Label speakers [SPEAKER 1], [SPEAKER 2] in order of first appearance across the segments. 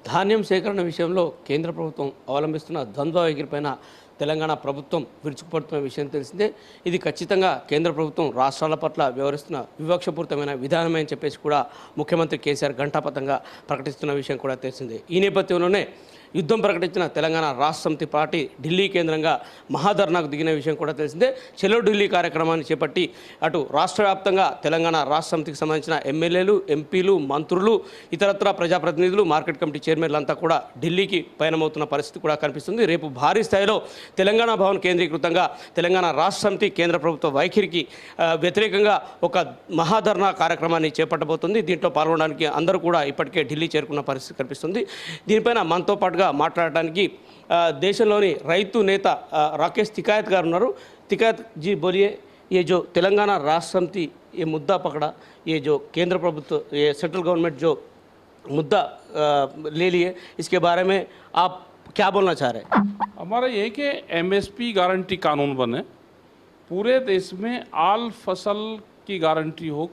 [SPEAKER 1] ధాన్యం సేకరణ విషయంలో కేంద్ర ప్రభుత్వం అవలంబిస్తున్న ద్వంద్వ వైఖరిపైన తెలంగాణ ప్రభుత్వం విరుచుకుపడుతున్న విషయం తెలిసిందే. ఇది ఖచ్చితంగా కేంద్ర ప్రభుత్వం రాష్ట్రాల పట్ల వ్యవహరిస్తున్న వివక్షపూరితమైన విధానమే అని చెప్పేసి కూడా ముఖ్యమంత్రి కేసీఆర్ ఘంటాపథంగా ప్రకటిస్తున్న విషయం కూడా తెలిసిందే. ఈ నేపథ్యంలోనే యుద్ధం ప్రకటించిన తెలంగాణ రాష్ట్ర సమితి పార్టీ ఢిల్లీ కేంద్రంగా మహాధర్నాకు దిగిన విషయం కూడా తెలిసిందే. చెలో ఢిల్లీ కార్యక్రమాన్ని చేపట్టి అటు రాష్ట్ర వ్యాప్తంగా తెలంగాణ రాష్ట్ర సమితికి సంబంధించిన ఎమ్మెల్యేలు, ఎంపీలు, మంత్రులు, ఇతరత్ర ప్రజాప్రతినిధులు, మార్కెట్ కమిటీ చైర్మన్లంతా కూడా ఢిల్లీకి పయనమవుతున్న పరిస్థితి కూడా కనిపిస్తుంది. రేపు భారీ స్థాయిలో తెలంగాణ భవన్ కేంద్రీకృతంగా తెలంగాణ రాష్ట్ర సమితి కేంద్ర ప్రభుత్వ వైఖరికి వ్యతిరేకంగా ఒక మహాధర్నా కార్యక్రమాన్ని చేపట్టబోతుంది. దీంట్లో పాల్గొనడానికి అందరూ కూడా ఇప్పటికే ఢిల్లీ చేరుకున్న పరిస్థితి కనిపిస్తుంది. దీనిపైన మనతో పాటుగా మాట్లాడడానికి దేశంలోని రైతు నేత రాకేష్ తికాయత్ గారు ఉన్నారు. తికాయత్ जी बोलिए, ये जो तेलंगाना राष्ट्र समिति ये मुद्दा पकड़ा, ये जो केंद्र प्रभुत्व ये सेंट्रल गवर्नमेंट जो मुद्दा ले लिए, इसके बारे में आप क्या बोलना चाह रहे हैं?
[SPEAKER 2] हमारा ये कि एमएसपी गारंटी कानून बने, पूरे देश में आल फसल की गारंटी हो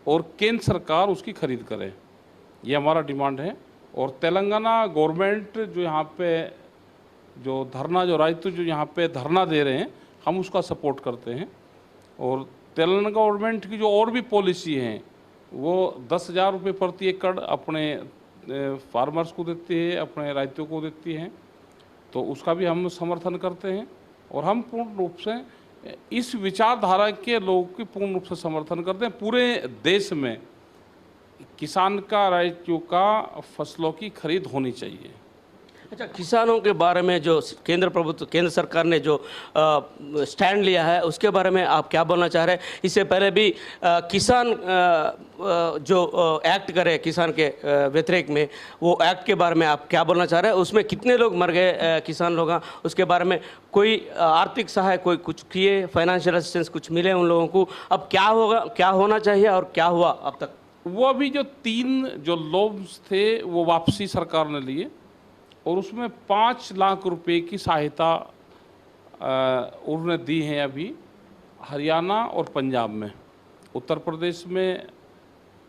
[SPEAKER 2] और केंद्र सरकार उसकी खरीद करे, ये हमारा डिमांड है। और तेलंगाना गवर्नमेंट जो यहाँ पे जो धरना जो राइतु जो यहाँ पे धरना दे रहे हैं, हम उसका सपोर्ट करते हैं। और तेलंगाना गवर्नमेंट की जो और भी पॉलिसी हैं वो 10,000 रुपये प्रति एकड़ अपने फार्मर्स को देती है, अपने राइतों को देती हैं, तो उसका भी हम समर्थन करते हैं। और हम पूर्ण रूप से इस विचारधारा के लोगों की पूर्ण रूप से समर्थन करते हैं। पूरे देश में किसान का राइतों का फसलों की खरीद होनी चाहिए।
[SPEAKER 1] अच्छा, किसानों के बारे में जो केंद्र सरकार ने जो स्टैंड लिया है उसके बारे में आप क्या बोलना चाह रहे हैं? इससे पहले भी किसान जो एक्ट करे किसान के व्यतिरेक में, वो एक्ट के बारे में आप क्या बोलना चाह रहे हैं? उसमें कितने लोग मर गए किसान लोग, उसके बारे में कोई आर्थिक सहाय कोई कुछ किए, फाइनेंशियल असिस्टेंस कुछ मिले उन लोगों को? अब क्या होगा, क्या होना चाहिए और क्या हुआ अब तक?
[SPEAKER 2] वो अभी जो 3 जो लोन्स थे वो वापसी सरकार ने लिए और उसमें 5 लाख रुपए की सहायता उन्होंने दी है अभी हरियाणा और पंजाब में, उत्तर प्रदेश में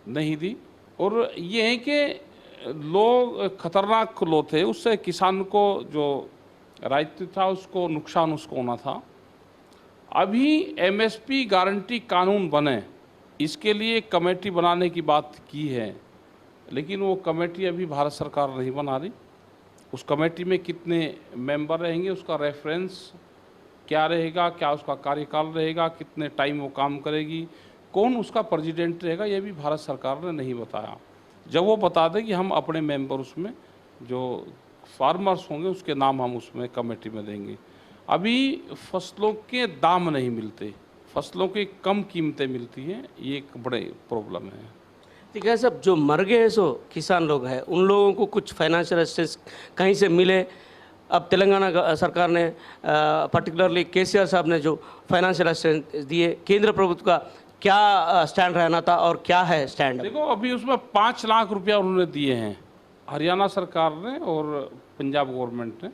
[SPEAKER 2] नहीं दी। और ये है कि लोग खतरनाक लो थे, उससे किसान को जो राइट था उसको नुकसान उसको होना था। अभी एमएसपी गारंटी कानून बने, इसके लिए कमेटी बनाने की बात की है, लेकिन वो कमेटी अभी भारत सरकार नहीं बना रही। उस कमेटी में कितने मेंबर रहेंगे, उसका रेफरेंस क्या रहेगा, क्या उसका कार्यकाल रहेगा, कितने टाइम वो काम करेगी, कौन उसका प्रेसिडेंट रहेगा, ये भी भारत सरकार ने नहीं बताया। जब वो बता दें कि हम अपने मेंबर उसमें जो फार्मर्स होंगे उसके नाम हम उसमें कमेटी में देंगे। अभी फसलों के दाम नहीं मिलते, फसलों की कम कीमतें मिलती हैं, ये एक बड़े प्रॉब्लम है।
[SPEAKER 1] ठीक है साहब, जो मर गए सो किसान लोग हैं उन लोगों को कुछ फाइनेंशियल असिस्टेंस कहीं से मिले? अब तेलंगाना सरकार ने पर्टिकुलरली केसीआर साहब ने जो फाइनेंशियल असिस्टेंस दिए, केंद्र प्रभुत्व का क्या स्टैंड रहना था और क्या है स्टैंड?
[SPEAKER 2] देखो अभी उसमें 5 लाख रुपया उन्होंने दिए हैं, हरियाणा सरकार ने और पंजाब गवर्नमेंट ने।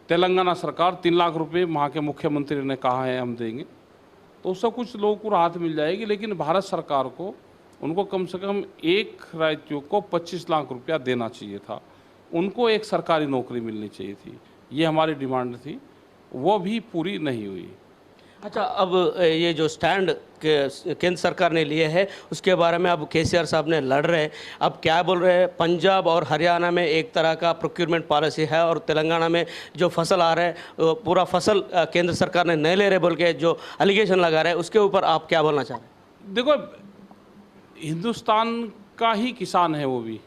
[SPEAKER 2] तेलंगाना सरकार 3 लाख रुपये वहाँ के मुख्यमंत्री ने कहा है हम देंगे, तो उससे कुछ लोगों को राहत मिल जाएगी। लेकिन भारत सरकार को उनको कम से कम एक राज्यों को 25 लाख रुपया देना चाहिए था, उनको एक सरकारी नौकरी मिलनी चाहिए थी, ये हमारी डिमांड थी, वो भी पूरी नहीं हुई।
[SPEAKER 1] अच्छा, अब ये जो स्टैंड केंद्र सरकार ने लिए है उसके बारे में अब केसीआर साहब ने लड़ रहे हैं, अब क्या बोल रहे हैं? पंजाब और हरियाणा में एक तरह का प्रोक्योरमेंट पॉलिसी है और तेलंगाना में जो फसल आ रहा है पूरा फसल केंद्र सरकार ने नहीं ले रहे बोल के जो एलिगेशन लगा रहे हैं, उसके ऊपर आप क्या बोलना चाह रहे हैं?
[SPEAKER 2] देखो हिंदुस्तान का ही किसान है वो भी,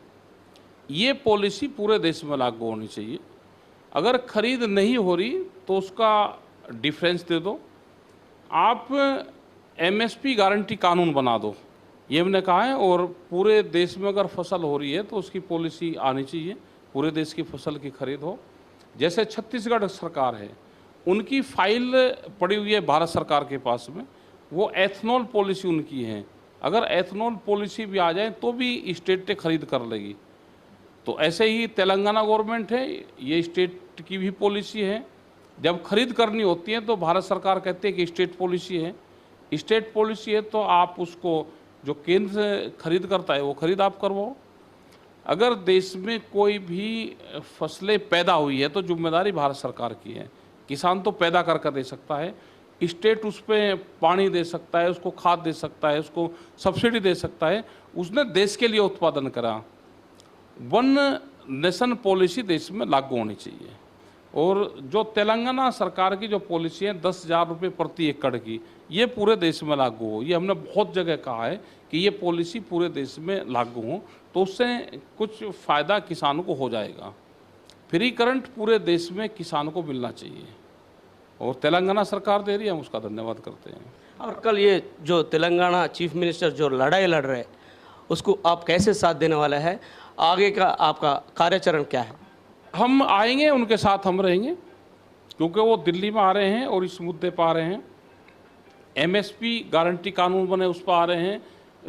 [SPEAKER 2] ये पॉलिसी पूरे देश में लागू होनी चाहिए। अगर खरीद नहीं हो रही तो उसका डिफरेंस दे दो, आप एमएसपी गारंटी कानून बना दो, ये हमने कहा है। और पूरे देश में अगर फसल हो रही है तो उसकी पॉलिसी आनी चाहिए, पूरे देश की फसल की खरीद हो। जैसे छत्तीसगढ़ सरकार है, उनकी फाइल पड़ी हुई है भारत सरकार के पास में, वो एथनॉल पॉलिसी उनकी है। अगर एथनॉल पॉलिसी भी आ जाए तो भी स्टेट खरीद कर लेगी। तो ऐसे ही तेलंगाना गवर्नमेंट है, ये स्टेट की भी पॉलिसी है। जब खरीद करनी होती है तो भारत सरकार कहती है कि स्टेट पॉलिसी है, स्टेट पॉलिसी है तो आप उसको जो केंद्र खरीद करता है वो खरीद आप करवाओ। अगर देश में कोई भी फसलें पैदा हुई है तो जिम्मेदारी भारत सरकार की है। किसान तो पैदा कर दे सकता है, स्टेट उस पर पानी दे सकता है, उसको खाद दे सकता है, उसको सब्सिडी दे सकता है। उसने देश के लिए उत्पादन करा। वन नेशन पॉलिसी देश में लागू होनी चाहिए। और जो तेलंगाना सरकार की जो पॉलिसी है 10,000 रुपये प्रति एकड़ की, ये पूरे देश में लागू हो। ये हमने बहुत जगह कहा है कि ये पॉलिसी पूरे देश में लागू हो, तो उससे कुछ फ़ायदा किसानों को हो जाएगा। फ्री करंट पूरे देश में किसानों को मिलना चाहिए और तेलंगाना सरकार दे रही है, हम उसका धन्यवाद करते हैं।
[SPEAKER 1] और कल ये जो तेलंगाना चीफ मिनिस्टर जो लड़ाई लड़ रहे हैं, उसको आप कैसे साथ देने वाला है? आगे का आपका कार्यचरण क्या है?
[SPEAKER 2] हम आएंगे, उनके साथ हम रहेंगे, क्योंकि वो दिल्ली में आ रहे हैं और इस मुद्दे पर आ रहे हैं। एमएसपी गारंटी कानून बने, उस पर आ रहे हैं।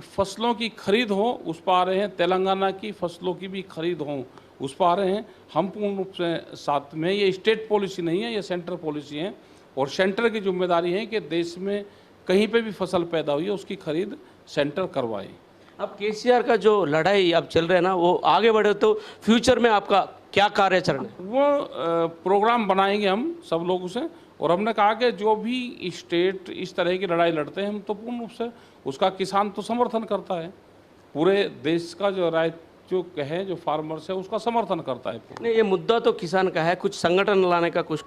[SPEAKER 2] फसलों की खरीद हो, उस पर आ रहे हैं। तेलंगाना की फसलों की भी खरीद हो, उस पर आ रहे हैं। हम पूर्ण रूप से साथ में। ये स्टेट पॉलिसी नहीं है, ये सेंट्रल पॉलिसी है और सेंटर की जिम्मेदारी है कि देश में कहीं पे भी फसल पैदा हुई है उसकी खरीद सेंटर करवाए।
[SPEAKER 1] अब केसीआर का जो लड़ाई अब चल रहा है ना, वो आगे बढ़े तो फ्यूचर में आपका क्या कार्यचरण है?
[SPEAKER 2] वो प्रोग्राम बनाएंगे हम सब लोगों से, और हमने कहा कि जो भी स्टेट इस तरह की लड़ाई लड़ते हैं, हम तो पूर्ण रूप से उसका किसान तो समर्थन करता है। पूरे देश का जो राइट जो कहे जो फार्मर्स है उसका समर्थन करता है।
[SPEAKER 1] नहीं, ये मुद्दा तो किसान का है, कुछ संगठन लाने का कुछ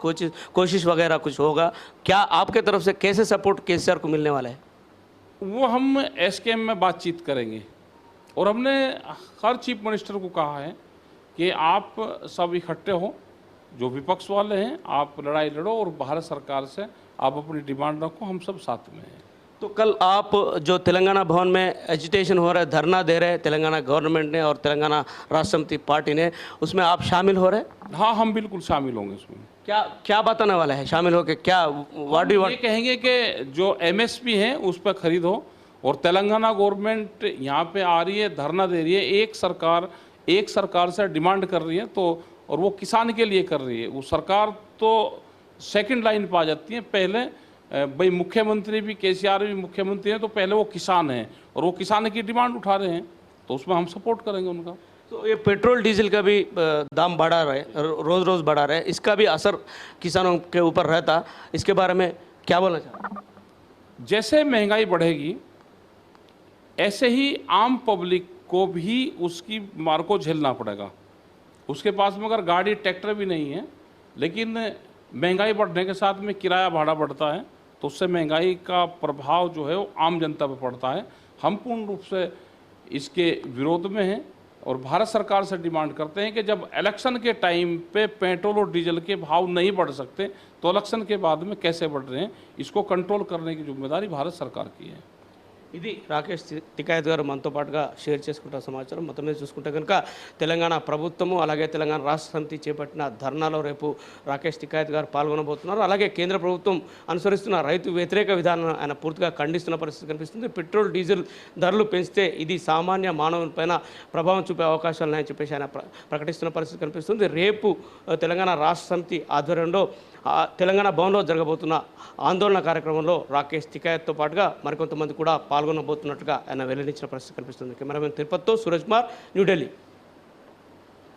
[SPEAKER 1] कोशिश वगैरह कुछ होगा क्या? आपके तरफ से कैसे सपोर्ट केसीआर को मिलने वाला है?
[SPEAKER 2] वो हम एसकेएम में बातचीत करेंगे और हमने हर चीफ मिनिस्टर को कहा है कि आप सब इकट्ठे हो, जो विपक्ष वाले हैं आप लड़ाई लड़ो और भारत सरकार से आप अपनी डिमांड रखो, हम सब साथ में हैं।
[SPEAKER 1] तो कल आप जो तेलंगाना भवन में एजिटेशन हो रहा है, धरना दे रहे हैं तेलंगाना गवर्नमेंट ने और तेलंगाना राष्ट्र समिति पार्टी ने, उसमें आप शामिल हो रहे हैं?
[SPEAKER 2] हाँ, हम बिल्कुल शामिल होंगे उसमें।
[SPEAKER 1] क्या क्या बताने वाला है शामिल होकर? क्या वाट
[SPEAKER 2] ये कहेंगे कि जो एमएसपी है उस पर खरीद हो, और तेलंगाना गवर्नमेंट यहाँ पे आ रही है, धरना दे रही है, एक सरकार से डिमांड कर रही है, तो और वो किसान के लिए कर रही है। वो सरकार तो सेकंड लाइन पर आ जाती है। पहले भाई मुख्यमंत्री भी, केसीआर भी मुख्यमंत्री हैं, तो पहले वो किसान हैं और वो किसान की डिमांड उठा रहे हैं, तो उसमें हम सपोर्ट करेंगे उनका।
[SPEAKER 1] तो ये पेट्रोल डीजल का भी दाम बढ़ा रहे, रोज़ रोज़ बढ़ा रहे, इसका भी असर किसानों के ऊपर रहता, इसके बारे में क्या बोलना चाहते?
[SPEAKER 2] जैसे महंगाई बढ़ेगी ऐसे ही आम पब्लिक को भी उसकी मार को झेलना पड़ेगा। उसके पास में अगर गाड़ी ट्रैक्टर भी नहीं है, लेकिन महंगाई बढ़ने के साथ में किराया भाड़ा बढ़ता है, तो उससे महंगाई का प्रभाव जो है वो आम जनता पर पड़ता है। हम पूर्ण रूप से इसके विरोध में हैं और भारत सरकार से डिमांड करते हैं कि जब इलेक्शन के टाइम पे पेट्रोल और डीजल के भाव नहीं बढ़ सकते, तो इलेक्शन के बाद में कैसे बढ़ रहे हैं, इसको कंट्रोल करने की जिम्मेदारी भारत सरकार की है।
[SPEAKER 1] ఇది రాకేష్ తికాయత్ గారు మనతో పాటుగా షేర్ చేసుకుంటున్న సమాచారం. మొత్తం మీద చూసుకుంటే కనుక తెలంగాణ ప్రభుత్వము అలాగే తెలంగాణ రాష్ట్ర సమితి చేపట్టిన ధర్నాలో రేపు రాకేష్ తికాయత్ గారు పాల్గొనబోతున్నారు. అలాగే కేంద్ర ప్రభుత్వం అనుసరిస్తున్న రైతు వ్యతిరేక విధానం ఆయన పూర్తిగా ఖండిస్తున్న పరిస్థితి కనిపిస్తుంది. పెట్రోల్ డీజిల్ ధరలు పెంచితే ఇది సామాన్య మానవులపైన ప్రభావం చూపే అవకాశాలు ఉన్నాయని చెప్పేసి ఆయన ప్రకటిస్తున్న పరిస్థితి కనిపిస్తుంది. రేపు తెలంగాణ రాష్ట్ర సమితి ఆధ్వర్యంలో తెలంగాణ భవన్లో జరగబోతున్న ఆందోళన కార్యక్రమంలో రాకేష్ తికాయత్తో పాటుగా మరికొంతమంది కూడా పాల్గొనబోతున్నట్టుగా ఆయన వెల్లడించిన పరిస్థితి కనిపిస్తుంది. కెమెరామెన్ తిరుపతితో సూరజ్ కుమార్, న్యూఢిల్లీ.